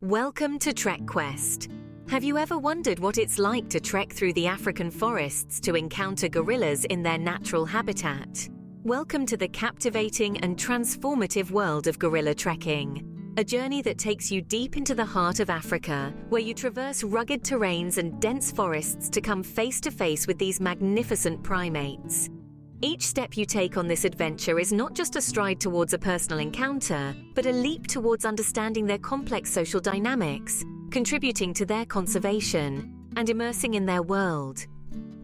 Welcome to Trek Quest. Have you ever wondered what it's like to trek through the African forests to encounter gorillas in their natural habitat? Welcome to the captivating and transformative world of gorilla trekking, a journey that takes you deep into the heart of Africa, where you traverse rugged terrains and dense forests to come face to face with these magnificent primates. Each step you take on this adventure is not just a stride towards a personal encounter, but a leap towards understanding their complex social dynamics, contributing to their conservation, and immersing in their world.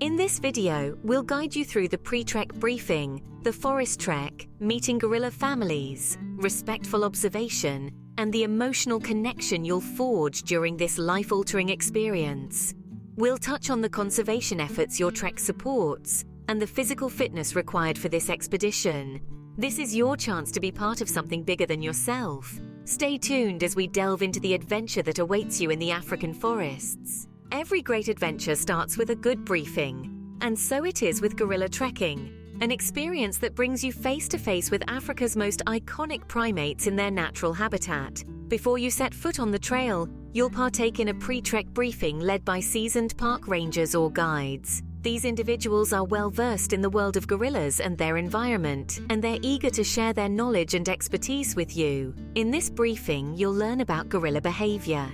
In this video, we'll guide you through the PreTrek Briefing, the forest trek, meeting gorilla families, respectful observation, and the emotional connection you'll forge during this life-altering experience. We'll touch on the conservation efforts your trek supports, and the physical fitness required for this expedition. This is your chance to be part of something bigger than yourself. Stay tuned as we delve into the adventure that awaits you in the African forests. Every great adventure starts with a good briefing, and so it is with gorilla trekking, an experience that brings you face to face with Africa's most iconic primates in their natural habitat. Before you set foot on the trail, you'll partake in a PreTrek briefing led by seasoned park rangers or guides. These individuals are well versed in the world of gorillas and their environment, and they're eager to share their knowledge and expertise with you. In this briefing, you'll learn about gorilla behavior,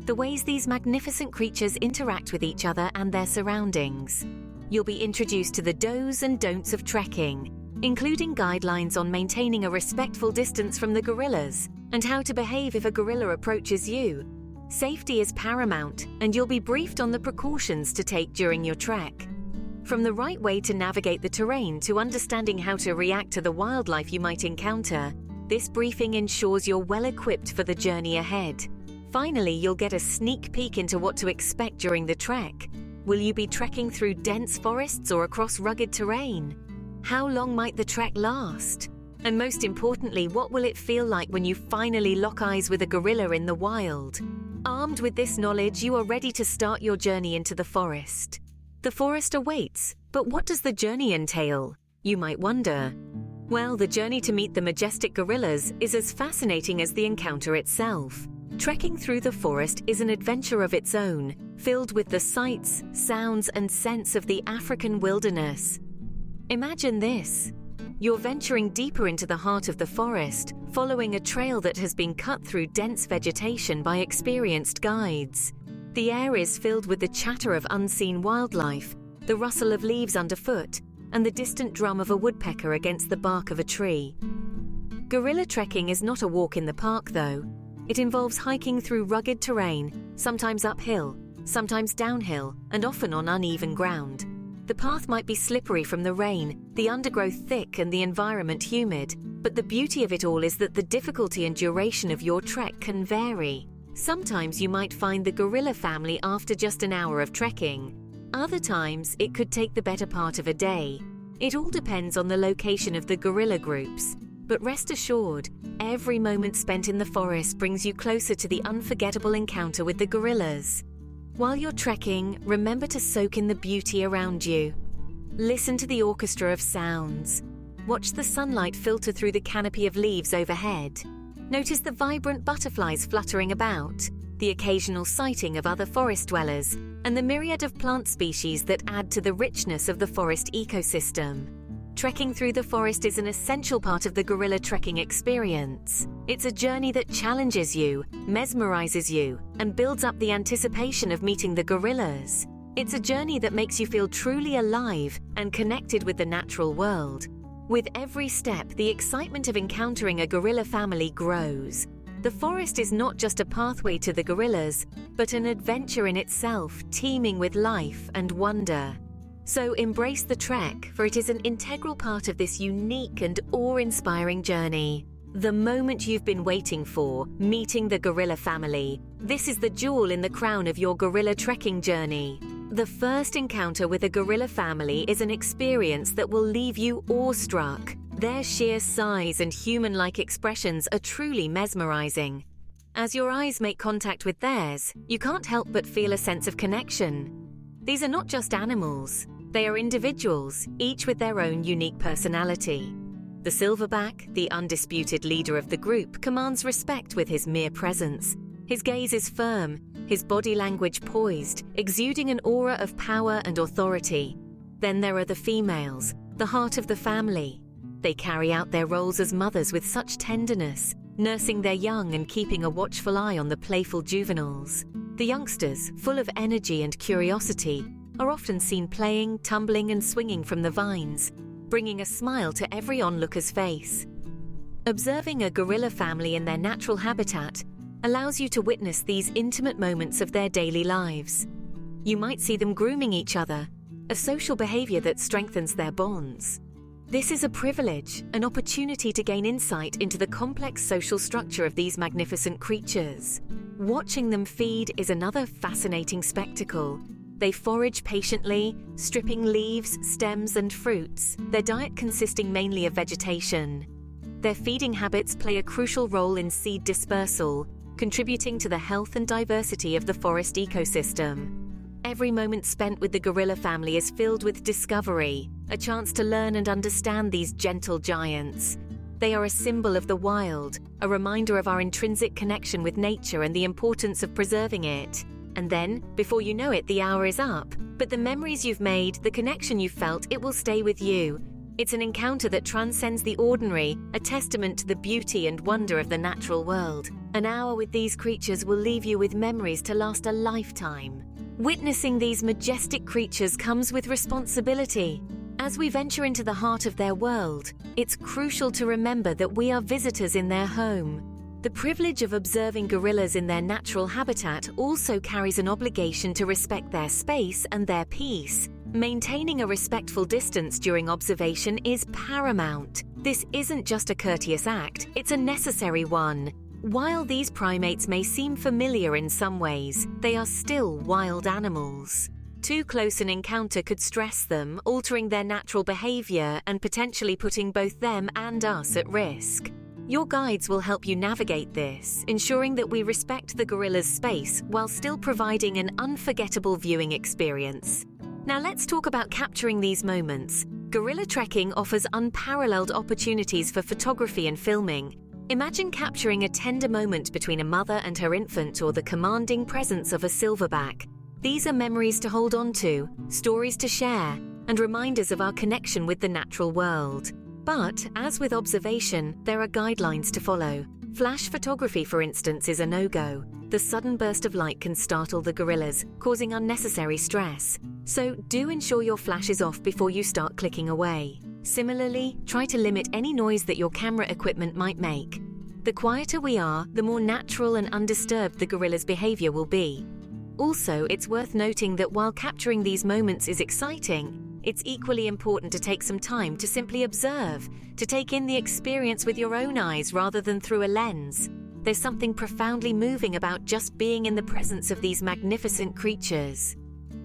the ways these magnificent creatures interact with each other and their surroundings. You'll be introduced to the do's and don'ts of trekking, including guidelines on maintaining a respectful distance from the gorillas and how to behave if a gorilla approaches you. Safety is paramount, and you'll be briefed on the precautions to take during your trek. From the right way to navigate the terrain to understanding how to react to the wildlife you might encounter, this briefing ensures you're well equipped for the journey ahead. Finally, you'll get a sneak peek into what to expect during the trek. Will you be trekking through dense forests or across rugged terrain? How long might the trek last? And most importantly, what will it feel like when you finally lock eyes with a gorilla in the wild? Armed with this knowledge, you are ready to start your journey into the forest. The forest awaits, but what does the journey entail? You might wonder. Well, the journey to meet the majestic gorillas is as fascinating as the encounter itself. Trekking through the forest is an adventure of its own, filled with the sights, sounds, and scents of the African wilderness. Imagine this. You're venturing deeper into the heart of the forest, following a trail that has been cut through dense vegetation by experienced guides. The air is filled with the chatter of unseen wildlife, the rustle of leaves underfoot, and the distant drum of a woodpecker against the bark of a tree. Gorilla trekking is not a walk in the park, though. It involves hiking through rugged terrain, sometimes uphill, sometimes downhill, and often on uneven ground. The path might be slippery from the rain, the undergrowth thick, and the environment humid, but the beauty of it all is that the difficulty and duration of your trek can vary. Sometimes you might find the gorilla family after just an hour of trekking. Other times, it could take the better part of a day. It all depends on the location of the gorilla groups. But rest assured, every moment spent in the forest brings you closer to the unforgettable encounter with the gorillas. While you're trekking, remember to soak in the beauty around you. Listen to the orchestra of sounds. Watch the sunlight filter through the canopy of leaves overhead. Notice the vibrant butterflies fluttering about, the occasional sighting of other forest dwellers, and the myriad of plant species that add to the richness of the forest ecosystem. Trekking through the forest is an essential part of the gorilla trekking experience. It's a journey that challenges you, mesmerizes you, and builds up the anticipation of meeting the gorillas. It's a journey that makes you feel truly alive and connected with the natural world. With every step, the excitement of encountering a gorilla family grows. The forest is not just a pathway to the gorillas, but an adventure in itself, teeming with life and wonder. So embrace the trek, for it is an integral part of this unique and awe-inspiring journey. The moment you've been waiting for, meeting the gorilla family. This is the jewel in the crown of your gorilla trekking journey. The first encounter with a gorilla family is an experience that will leave you awestruck. Their sheer size and human-like expressions are truly mesmerizing. As your eyes make contact with theirs, you can't help but feel a sense of connection. These are not just animals. They are individuals, each with their own unique personality. The silverback, the undisputed leader of the group, commands respect with his mere presence. His gaze is firm, his body language poised, exuding an aura of power and authority. Then there are the females, the heart of the family. They carry out their roles as mothers with such tenderness, nursing their young and keeping a watchful eye on the playful juveniles. The youngsters, full of energy and curiosity, are often seen playing, tumbling and swinging from the vines, bringing a smile to every onlooker's face. Observing a gorilla family in their natural habitat allows you to witness these intimate moments of their daily lives. You might see them grooming each other, a social behavior that strengthens their bonds. This is a privilege, an opportunity to gain insight into the complex social structure of these magnificent creatures. Watching them feed is another fascinating spectacle. They forage patiently, stripping leaves, stems, and fruits, their diet consisting mainly of vegetation. Their feeding habits play a crucial role in seed dispersal, contributing to the health and diversity of the forest ecosystem. Every moment spent with the gorilla family is filled with discovery, a chance to learn and understand these gentle giants. They are a symbol of the wild, a reminder of our intrinsic connection with nature and the importance of preserving it. And then, before you know it, the hour is up. But the memories you've made, the connection you've felt, it will stay with you. It's an encounter that transcends the ordinary, a testament to the beauty and wonder of the natural world. An hour with these creatures will leave you with memories to last a lifetime. Witnessing these majestic creatures comes with responsibility. As we venture into the heart of their world, it's crucial to remember that we are visitors in their home. The privilege of observing gorillas in their natural habitat also carries an obligation to respect their space and their peace. Maintaining a respectful distance during observation is paramount. This isn't just a courteous act, it's a necessary one. While these primates may seem familiar in some ways, they are still wild animals. Too close an encounter could stress them, altering their natural behavior and potentially putting both them and us at risk. Your guides will help you navigate this, ensuring that we respect the gorilla's space while still providing an unforgettable viewing experience. Now let's talk about capturing these moments. Gorilla trekking offers unparalleled opportunities for photography and filming. Imagine capturing a tender moment between a mother and her infant or the commanding presence of a silverback. These are memories to hold on to, stories to share, and reminders of our connection with the natural world. But, as with observation, there are guidelines to follow. Flash photography, for instance, is a no-go. The sudden burst of light can startle the gorillas, causing unnecessary stress. So, do ensure your flash is off before you start clicking away. Similarly, try to limit any noise that your camera equipment might make. The quieter we are, the more natural and undisturbed the gorilla's behavior will be. Also, it's worth noting that while capturing these moments is exciting, it's equally important to take some time to simply observe, to take in the experience with your own eyes rather than through a lens. There's something profoundly moving about just being in the presence of these magnificent creatures.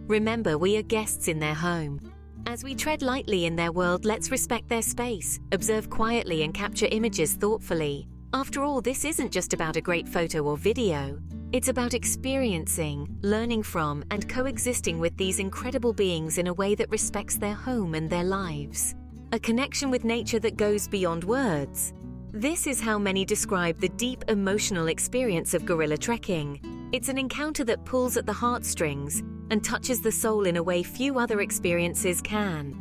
Remember, we are guests in their home. As we tread lightly in their world, let's respect their space, observe quietly and capture images thoughtfully. After all, this isn't just about a great photo or video. It's about experiencing, learning from, and coexisting with these incredible beings in a way that respects their home and their lives. A connection with nature that goes beyond words. This is how many describe the deep emotional experience of gorilla trekking. It's an encounter that pulls at the heartstrings and touches the soul in a way few other experiences can.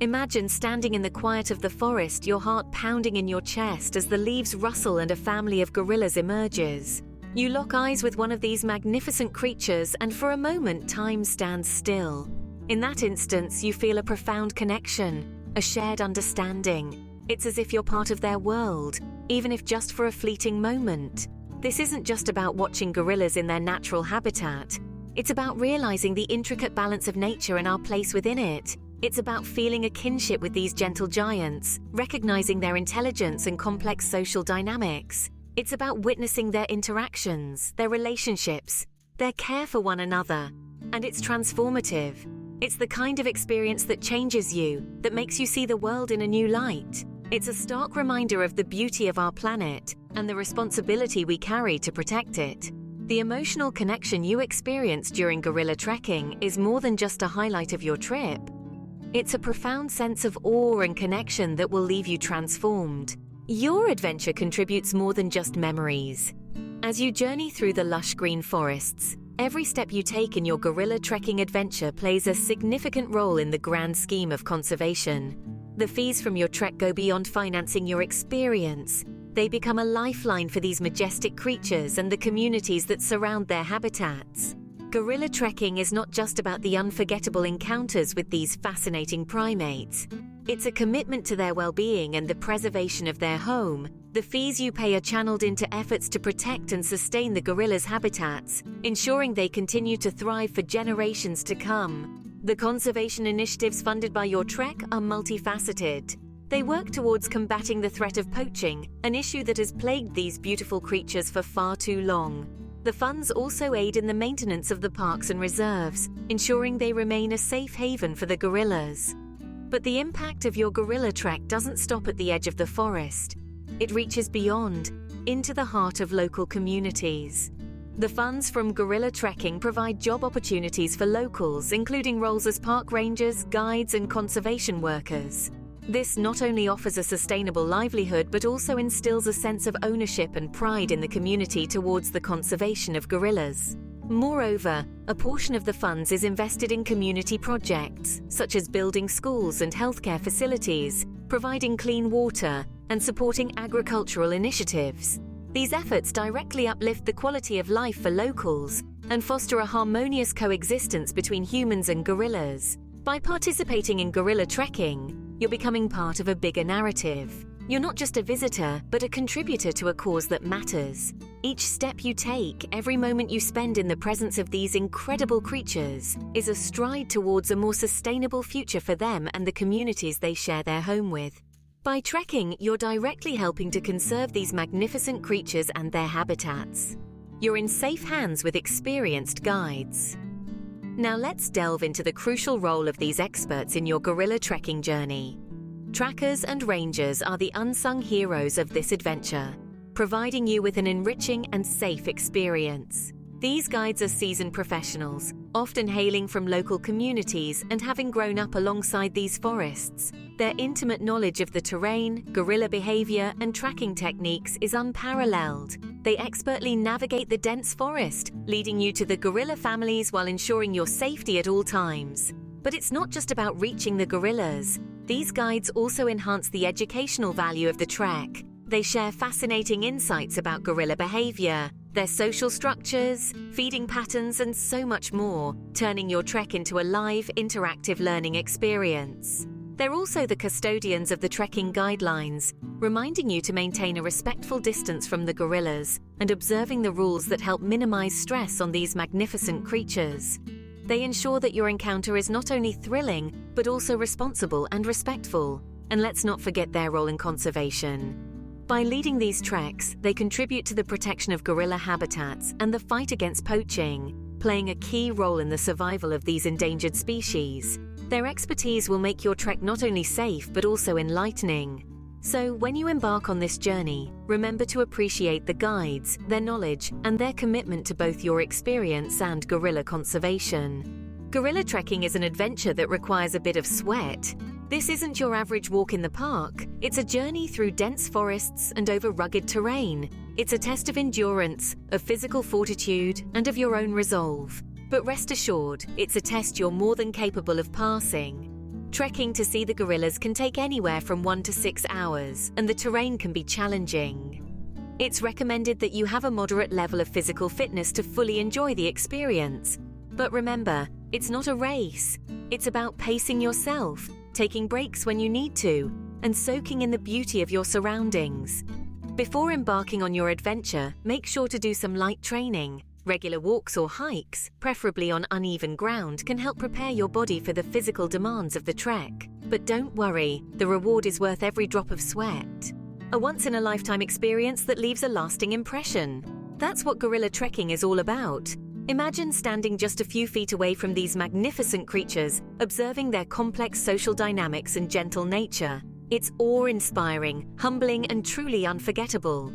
Imagine standing in the quiet of the forest, your heart pounding in your chest as the leaves rustle and a family of gorillas emerges. You lock eyes with one of these magnificent creatures and for a moment time stands still. In that instance, you feel a profound connection, a shared understanding. It's as if you're part of their world, even if just for a fleeting moment. This isn't just about watching gorillas in their natural habitat. It's about realizing the intricate balance of nature and our place within it. It's about feeling a kinship with these gentle giants, recognizing their intelligence and complex social dynamics. It's about witnessing their interactions, their relationships, their care for one another. And it's transformative. It's the kind of experience that changes you, that makes you see the world in a new light. It's a stark reminder of the beauty of our planet and the responsibility we carry to protect it. The emotional connection you experience during gorilla trekking is more than just a highlight of your trip. It's a profound sense of awe and connection that will leave you transformed. Your adventure contributes more than just memories. As you journey through the lush green forests, every step you take in your gorilla trekking adventure plays a significant role in the grand scheme of conservation. The fees from your trek go beyond financing your experience. They become a lifeline for these majestic creatures and the communities that surround their habitats. Gorilla trekking is not just about the unforgettable encounters with these fascinating primates. It's a commitment to their well-being and the preservation of their home. The fees you pay are channeled into efforts to protect and sustain the gorillas' habitats, ensuring they continue to thrive for generations to come. The conservation initiatives funded by your trek are multifaceted. They work towards combating the threat of poaching, an issue that has plagued these beautiful creatures for far too long. The funds also aid in the maintenance of the parks and reserves, ensuring they remain a safe haven for the gorillas. But the impact of your gorilla trek doesn't stop at the edge of the forest. It reaches beyond, into the heart of local communities. The funds from gorilla trekking provide job opportunities for locals, including roles as park rangers, guides, and conservation workers. This not only offers a sustainable livelihood but also instills a sense of ownership and pride in the community towards the conservation of gorillas. Moreover, a portion of the funds is invested in community projects, such as building schools and healthcare facilities, providing clean water, and supporting agricultural initiatives. These efforts directly uplift the quality of life for locals and foster a harmonious coexistence between humans and gorillas. By participating in gorilla trekking, you're becoming part of a bigger narrative. You're not just a visitor, but a contributor to a cause that matters. Each step you take, every moment you spend in the presence of these incredible creatures, is a stride towards a more sustainable future for them and the communities they share their home with. By trekking, you're directly helping to conserve these magnificent creatures and their habitats. You're in safe hands with experienced guides. Now let's delve into the crucial role of these experts in your gorilla trekking journey. Trackers and rangers are the unsung heroes of this adventure, providing you with an enriching and safe experience. These guides are seasoned professionals, often hailing from local communities and having grown up alongside these forests. Their intimate knowledge of the terrain, gorilla behavior, and tracking techniques is unparalleled. They expertly navigate the dense forest, leading you to the gorilla families while ensuring your safety at all times. But it's not just about reaching the gorillas. These guides also enhance the educational value of the trek. They share fascinating insights about gorilla behavior, their social structures, feeding patterns, and so much more, turning your trek into a live, interactive learning experience. They're also the custodians of the trekking guidelines, reminding you to maintain a respectful distance from the gorillas and observing the rules that help minimize stress on these magnificent creatures. They ensure that your encounter is not only thrilling, but also responsible and respectful. And let's not forget their role in conservation. By leading these treks, they contribute to the protection of gorilla habitats and the fight against poaching, playing a key role in the survival of these endangered species. Their expertise will make your trek not only safe but also enlightening. So when you embark on this journey, remember to appreciate the guides, their knowledge, and their commitment to both your experience and gorilla conservation. Gorilla trekking is an adventure that requires a bit of sweat. This isn't your average walk in the park. It's a journey through dense forests and over rugged terrain. It's a test of endurance, of physical fortitude, and of your own resolve. But rest assured, it's a test you're more than capable of passing. Trekking to see the gorillas can take anywhere from 1 to 6 hours, and the terrain can be challenging. It's recommended that you have a moderate level of physical fitness to fully enjoy the experience. But remember, it's not a race. It's about pacing yourself, taking breaks when you need to, and soaking in the beauty of your surroundings. Before embarking on your adventure, make sure to do some light training. Regular walks or hikes, preferably on uneven ground, can help prepare your body for the physical demands of the trek. But don't worry, the reward is worth every drop of sweat. A once-in-a-lifetime experience that leaves a lasting impression. That's what gorilla trekking is all about. Imagine standing just a few feet away from these magnificent creatures, observing their complex social dynamics and gentle nature. It's awe-inspiring, humbling, and truly unforgettable.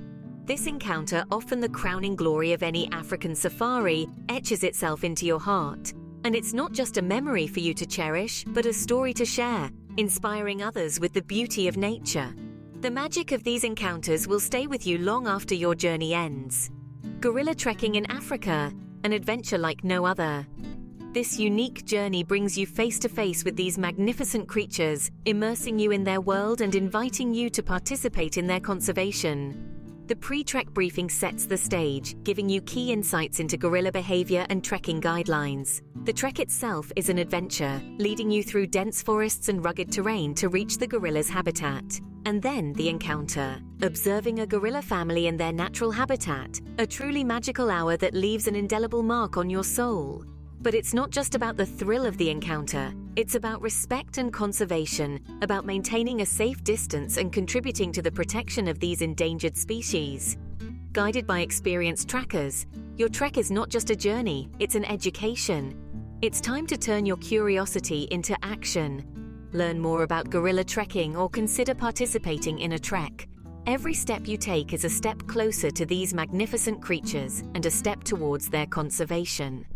This encounter, often the crowning glory of any African safari, etches itself into your heart. And it's not just a memory for you to cherish, but a story to share, inspiring others with the beauty of nature. The magic of these encounters will stay with you long after your journey ends. Gorilla trekking in Africa, an adventure like no other. This unique journey brings you face to face with these magnificent creatures, immersing you in their world and inviting you to participate in their conservation. The PreTrek Briefing sets the stage, giving you key insights into gorilla behavior and trekking guidelines. The trek itself is an adventure, leading you through dense forests and rugged terrain to reach the gorilla's habitat. And then the encounter. Observing a gorilla family in their natural habitat, a truly magical hour that leaves an indelible mark on your soul. But it's not just about the thrill of the encounter. It's about respect and conservation, about maintaining a safe distance and contributing to the protection of these endangered species. Guided by experienced trackers, your trek is not just a journey, it's an education. It's time to turn your curiosity into action. Learn more about gorilla trekking or consider participating in a trek. Every step you take is a step closer to these magnificent creatures and a step towards their conservation.